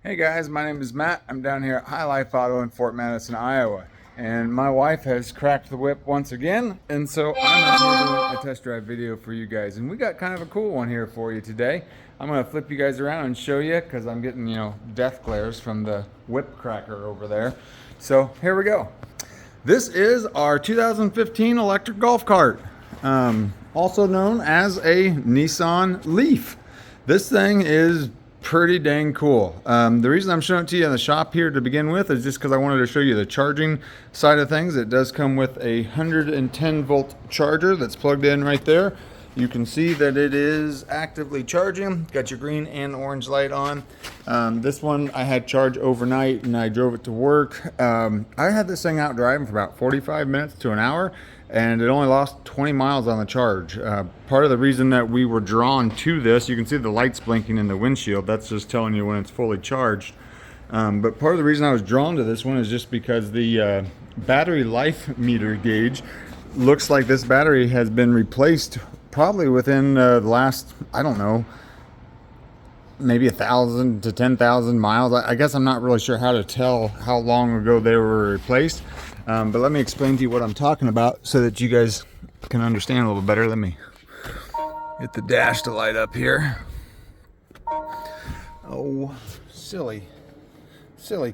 Hey guys, my name is Matt. I'm down here at High Life Auto in Fort Madison, Iowa. And my wife has cracked the whip once again. And so I'm out here doing a test drive video for you guys. And we got kind of a cool one here for you today. I'm going to flip you guys around and show you because I'm getting, death glares from the whip cracker over there. So here we go. This is our 2015 electric golf cart, also known as a Nissan Leaf. This thing is pretty dang cool. The reason I'm showing it to you in the shop here to begin with is just because I wanted to show you the charging side of things. It does come with a 110 volt charger that's plugged in right there. You can see that it is actively charging. Got your green and orange light on. This one I had charged overnight and I drove it to work. I had this thing out driving for about 45 minutes to an hour, and it only lost 20 miles on the charge. Part of the reason that we were drawn to this, you can see the lights blinking in the windshield. That's just telling you when it's fully charged. But part of the reason I was drawn to this one is just because the battery life meter gauge looks like this battery has been replaced probably within the last, I don't know, maybe 1,000 to 10,000 miles. I guess I'm not really sure how to tell how long ago they were replaced. But let me explain to you what I'm talking about so that you guys can understand a little better. Let me get the dash to light up here. Oh, silly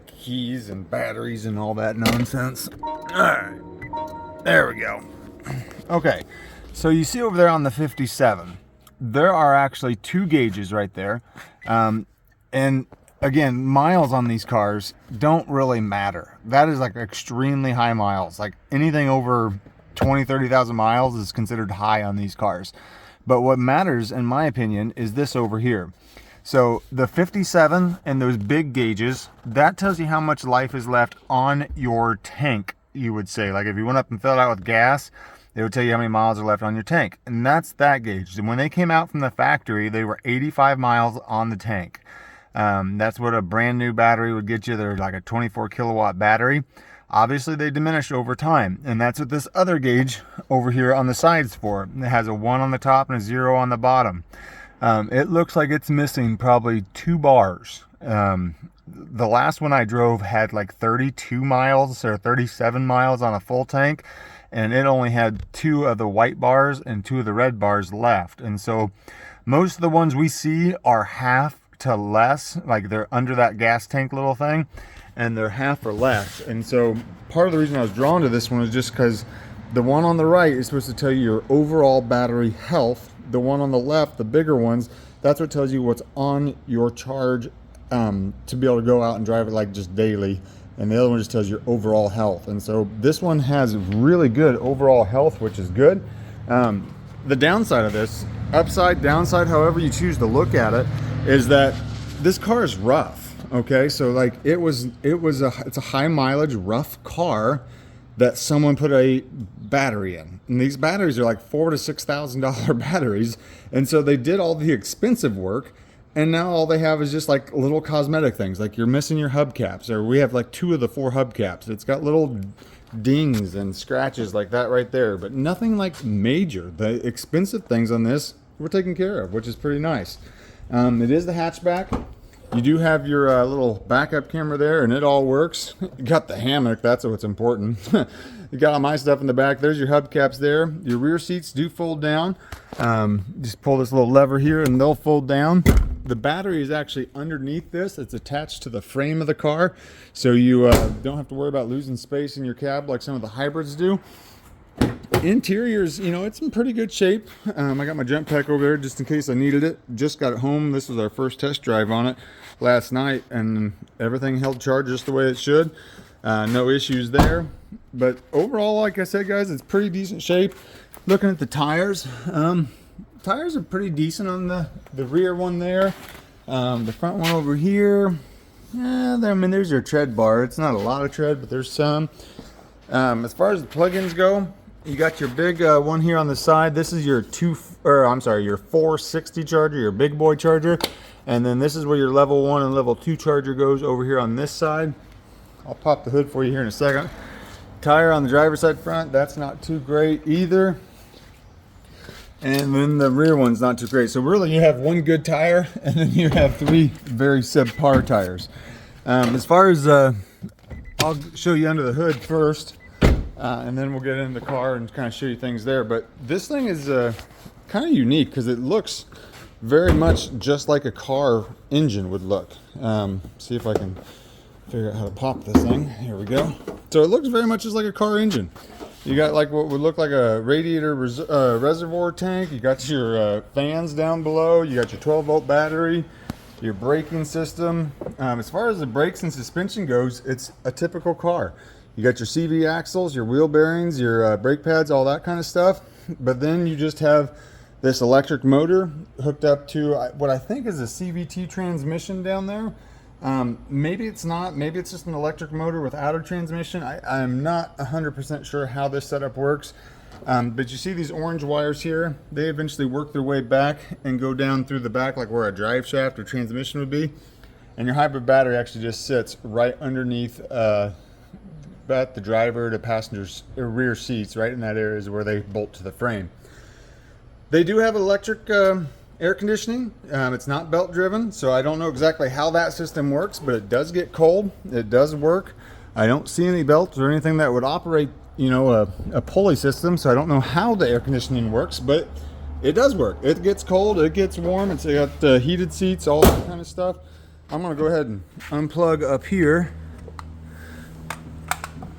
keys and batteries and all that nonsense. All right, there we go. Okay, so you see over there on the 57, there are actually two gauges right there. And again, miles on these cars don't really matter. That is like extremely high miles. Like anything over 30,000 miles is considered high on these cars. But what matters, in my opinion, is this over here. So the 57 and those big gauges, that tells you how much life is left on your tank, you would say. Like if you went up and filled it out with gas, they would tell you how many miles are left on your tank. And that's that gauge. And when they came out from the factory, they were 85 miles on the tank. That's what a brand new battery would get you. They're like a 24 kilowatt battery. Obviously they diminish over time, and that's what this other gauge over here on the side's for. It has a 1 on the top and a 0 on the bottom. It looks like it's missing probably 2 bars. The last one I drove had like 32 miles or 37 miles on a full tank, and it only had 2 of the white bars and 2 of the red bars left. And so most of the ones we see are half to less, like they're under that gas tank little thing, and they're half or less. And so part of the reason I was drawn to this one is just because the one on the right is supposed to tell you your overall battery health. The one on the left, the bigger ones, that's what tells you what's on your charge to be able to go out and drive it like just daily. And the other one just tells your overall health. And so this one has really good overall health, which is good. The downside of this, upside, downside, however you choose to look at it, is that this car is rough. Okay, so like it's a high mileage rough car that someone put a battery in, and these batteries are like $4,000 to $6,000 batteries, and so they did all the expensive work, and now all they have is just like little cosmetic things, like you're missing your hubcaps, or we have like 2 of the 4 hubcaps. It's got little dings and scratches like that right there, but nothing like major. The expensive things on this were taken care of, which is pretty nice. It is the hatchback. You do have your little backup camera there, and it all works. You got the hammock, that's what's important. You got all my stuff in the back. There's your hubcaps there. Your rear seats do fold down. Just pull this little lever here and they'll fold down. The battery is actually underneath this. It's attached to the frame of the car, so you don't have to worry about losing space in your cab like some of the hybrids do. Interiors, it's in pretty good shape. I got my jump pack over there just in case I needed it. Just got it home. This was our first test drive on it last night, and everything held charge just the way it should. No issues there. But overall, like I said, guys, it's pretty decent shape. Looking at the tires, tires are pretty decent on the rear one there. The front one over here, there's your tread bar. It's not a lot of tread, but there's some. As far as the plugins go, you got your big one here on the side. This is your 460 charger, your big boy charger. And then this is where your level 1 and level 2 charger goes over here on this side. I'll pop the hood for you here in a second. Tire on the driver's side front, that's not too great either. And then the rear one's not too great. So really you have one good tire and then you have three very subpar tires. As far as, I'll show you under the hood first, and then we'll get in the car and kind of show you things there. But this thing is kind of unique because it looks very much just like a car engine would look. See if I can figure out how to pop this thing. Here we go. So it looks very much just like a car engine. You got like what would look like a radiator reservoir tank. You got your fans down below. You got your 12-volt battery, your braking system. As far as the brakes and suspension goes, it's a typical car. You got your CV axles, your wheel bearings, your brake pads, all that kind of stuff. But then you just have this electric motor hooked up to what I think is a CVT transmission down there. Maybe it's not, maybe it's just an electric motor without a transmission. I'm not 100% sure how this setup works. But you see these orange wires here, they eventually work their way back and go down through the back like where a drive shaft or transmission would be. And your hybrid battery actually just sits right underneath the driver to passenger's rear seats, right in that area is where they bolt to the frame. They do have electric air conditioning. It's not belt driven, so I don't know exactly how that system works, but it does get cold. It does work. I don't see any belts or anything that would operate, you know, a pulley system, so I don't know how the air conditioning works, but it does work. It gets cold, it gets warm. It's got heated seats, all that kind of stuff. I'm gonna go ahead and unplug up here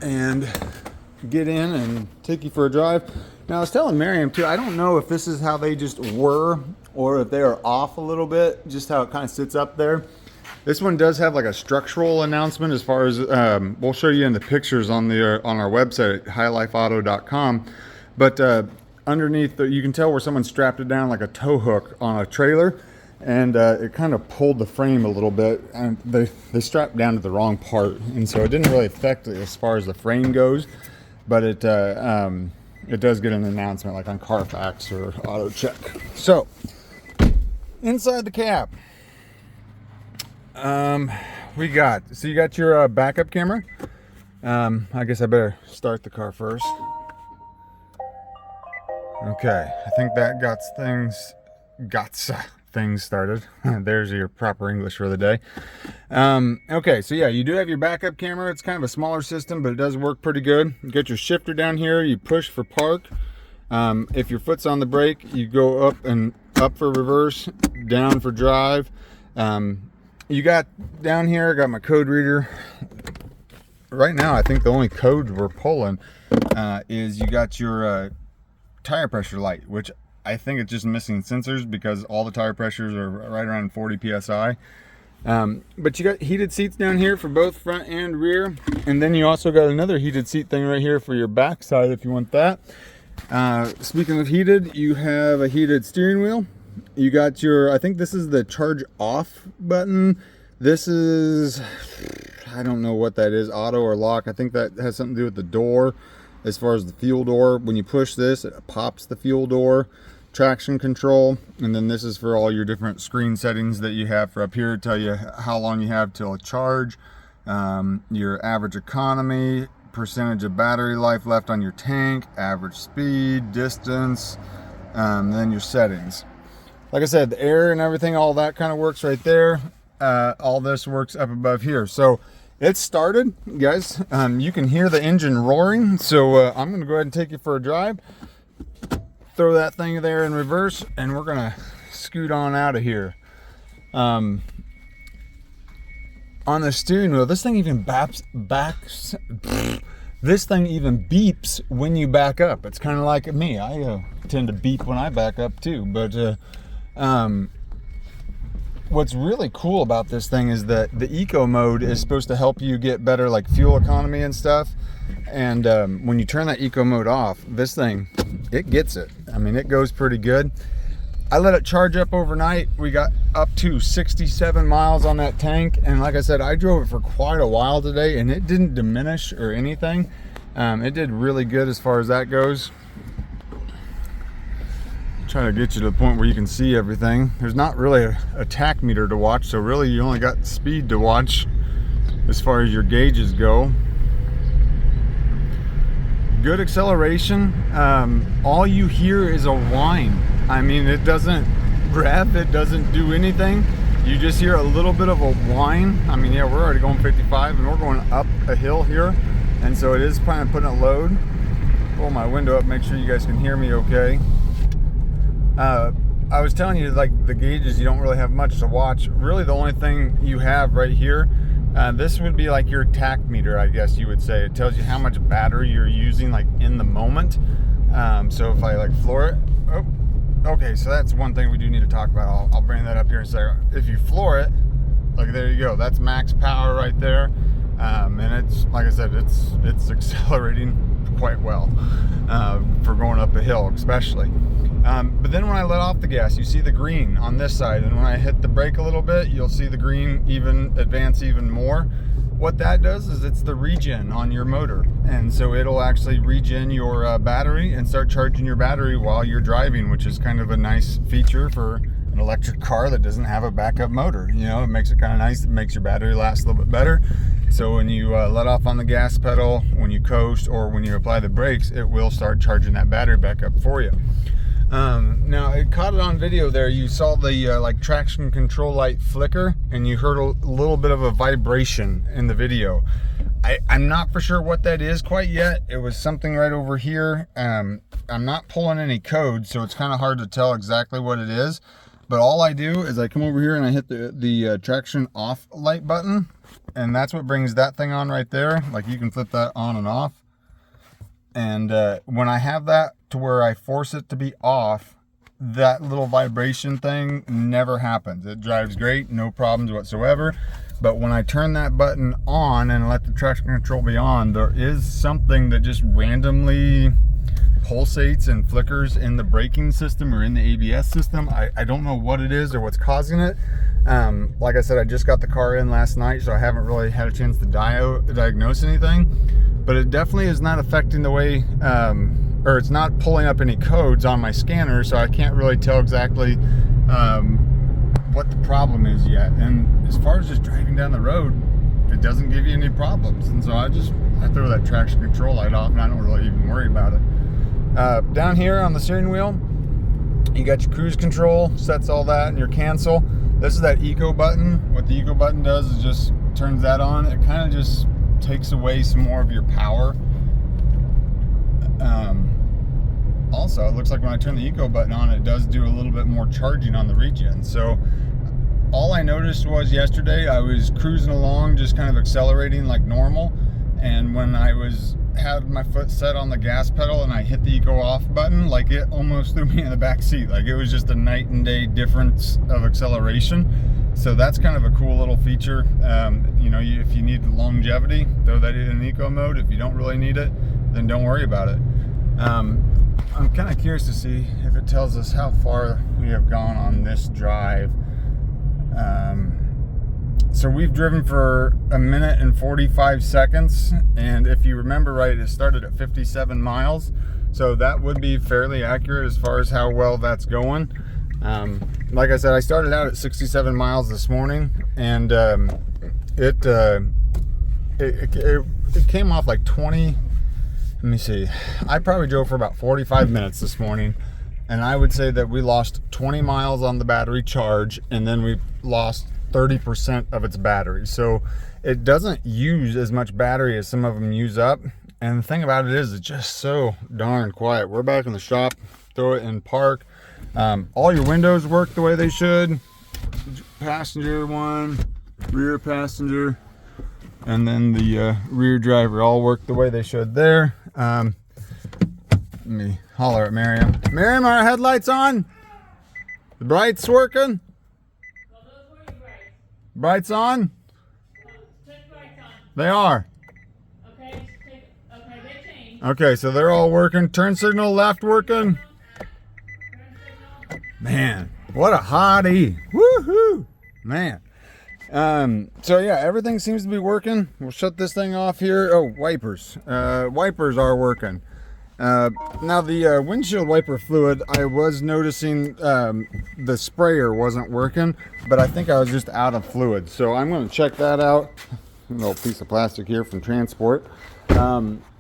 and get in and take you for a drive. Now I was telling Miriam too, I don't know if this is how they just were or if they are off a little bit, just how it kind of sits up there. This one does have like a structural announcement as far as, we'll show you in the pictures on our website at highlifeauto.com. But underneath, you can tell where someone strapped it down like a tow hook on a trailer, and it kind of pulled the frame a little bit, and they strapped down to the wrong part, and so it didn't really affect it as far as the frame goes, but it does get an announcement like on Carfax or Auto Check. So inside the cab, we got, so you got your backup camera. I guess I better start the car first. Okay, I think that got things started. There's your proper English for the day. Okay, so yeah, you do have your backup camera. It's kind of a smaller system, but it does work pretty good. You got your shifter down here. You push for park. If your foot's on the brake, you go up and up for reverse, down for drive. You got down here, I got my code reader. Right now, I think the only code we're pulling is you got your tire pressure light, which I think it's just missing sensors because all the tire pressures are right around 40 psi. But you got heated seats down here for both front and rear, and then you also got another heated seat thing right here for your back side if you want that. Speaking of heated, you have a heated steering wheel. You got your, I think this is the charge off button. This is, I don't know what that is, auto or lock. I think that has something to do with the door. As far as the fuel door, when you push this, it pops the fuel door. Traction control, and then this is for all your different screen settings that you have for up here to tell you how long you have till a charge, your average economy, percentage of battery life left on your tank, average speed, distance, then your settings. Like I said, the air and everything, all that kind of works right there. All this works up above here. So it started, guys. You can hear the engine roaring, so I'm going to go ahead and take you for a drive. Throw that thing there in reverse, and we're going to scoot on out of here. On the steering wheel, this thing even this thing even beeps when you back up. It's kind of like me. I tend to beep when I back up too, but what's really cool about this thing is that the eco mode is supposed to help you get better like fuel economy and stuff. And when you turn that eco mode off, this thing, it gets it. I mean, it goes pretty good. I let it charge up overnight. We got up to 67 miles on that tank, and like I said, I drove it for quite a while today, and it didn't diminish or anything. It did really good as far as that goes. Trying to get you to the point where you can see everything. There's not really a tach meter to watch, so really you only got speed to watch as far as your gauges go. good acceleration. All you hear is a whine. I mean, it doesn't rev, it doesn't do anything. You just hear a little bit of a whine. I mean, yeah, we're already going 55 and we're going up a hill here, and so it is kind of putting a load. Pull my window up, make sure you guys can hear me okay. I was telling you, like, the gauges, you don't really have much to watch. Really, the only thing you have right here, this would be like your tach meter, I guess you would say. It tells you how much battery you're using, like, in the moment. So if I, like, floor it, oh, okay, so that's one thing we do need to talk about. I'll bring that up here in a second. If you floor it, like, there you go. That's max power right there. And it's, like I said, it's accelerating quite well for going up a hill, especially. But then when I let off the gas, you see the green on this side, and when I hit the brake a little bit, you'll see the green even advance even more. What that does is it's the regen on your motor, and so it'll actually regen your battery and start charging your battery while you're driving, which is kind of a nice feature for an electric car that doesn't have a backup motor. You know, it makes it kind of nice. It makes your battery last a little bit better. So when you let off on the gas pedal, when you coast, or when you apply the brakes, it will start charging that battery back up for you. Now, it caught it on video there. You saw the like traction control light flicker, and you heard a little bit of a vibration in the video. I'm not for sure what that is quite yet. It was something right over here. I'm not pulling any code, so it's kind of hard to tell exactly what it is. But all I do is I come over here and I hit the traction off light button, and that's what brings that thing on right there. Like, you can flip that on and off. And when I have that to where I force it to be off, that little vibration thing never happens. It drives great, no problems whatsoever. But when I turn that button on and let the traction control be on, there is something that just randomly pulsates and flickers in the braking system or in the ABS system. I don't know what it is or what's causing it. Like I said, I just got the car in last night, so I haven't really had a chance to diagnose anything. But it definitely is not affecting the way, or it's not pulling up any codes on my scanner, so I can't really tell exactly what the problem is yet. And as far as just driving down the road, it doesn't give you any problems. And so I throw that traction control light off, and I don't really even worry about it. Down here on the steering wheel, you got your cruise control, sets all that, and your cancel. This is that eco button. What the eco button does is just turns that on. It kind of just takes away some more of your power. Also, it looks like when I turn the eco button on, it does do a little bit more charging on the regen. So all I noticed was yesterday I was cruising along, just kind of accelerating like normal, and when I had my foot set on the gas pedal and I hit the eco off button, like, it almost threw me in the back seat. Like, it was just a night and day difference of acceleration. So that's kind of a cool little feature. You know, if you need longevity, throw that in eco mode. If you don't really need it, then don't worry about it. I'm kind of curious to see if it tells us how far we have gone on this drive. So we've driven for 1 minute and 45 seconds, and if you remember right, it started at 57 miles. So that would be fairly accurate as far as how well that's going. Like I said, I started out at 67 miles this morning, and it came off like 20. Let me see. I probably drove for about 45 minutes this morning, and I would say that we lost 20 miles on the battery charge, and then we lost 30% of its battery. So it doesn't use as much battery as some of them use up. And the thing about it is, it's just so darn quiet. We're back in the shop, throw it in park. All your windows work the way they should. Passenger one, rear passenger, and then the rear driver all work the way they should there. Let me holler at Miriam. Miriam, are our headlights on? The brights working? Well, those were your brights. Brights on? Check brights on. They are. Okay, they changed. Okay, so they're all working. Turn signal left working. Turn signal. Man, what a hottie. Woohoo! Man. So yeah, everything seems to be working. We'll shut this thing off here. Oh, wipers. Wipers are working. Now the windshield wiper fluid, I was noticing the sprayer wasn't working, but I think I was just out of fluid. So I'm going to check that out. A little piece of plastic here from transport.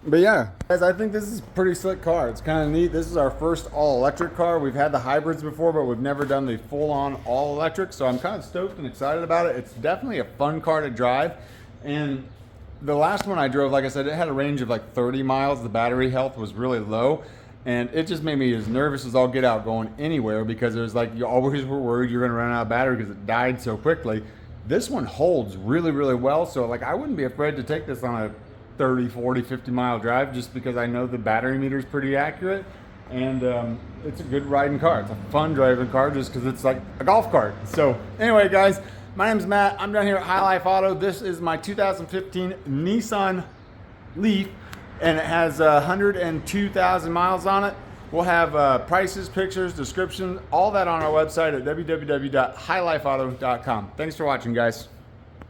But yeah, guys, I think this is a pretty slick car. It's kind of neat. This is our first all-electric car. We've had the hybrids before, but we've never done the full-on all-electric. So I'm kind of stoked and excited about it. It's definitely a fun car to drive. And the last one I drove, like I said, it had a range of like 30 miles. The battery health was really low. And it just made me as nervous as all get out going anywhere, because it was like you always were worried you're going to run out of battery because it died so quickly. This one holds really, really well. So like I wouldn't be afraid to take this on a 30, 40, 50 mile drive, just because I know the battery meter is pretty accurate. And it's a good riding car. It's a fun driving car just because it's like a golf cart. So anyway, guys, my name's Matt. I'm down here at High Life Auto. This is my 2015 Nissan Leaf, and it has 102,000 miles on it. We'll have prices, pictures, descriptions, all that on our website at www.highlifeauto.com. Thanks for watching, guys.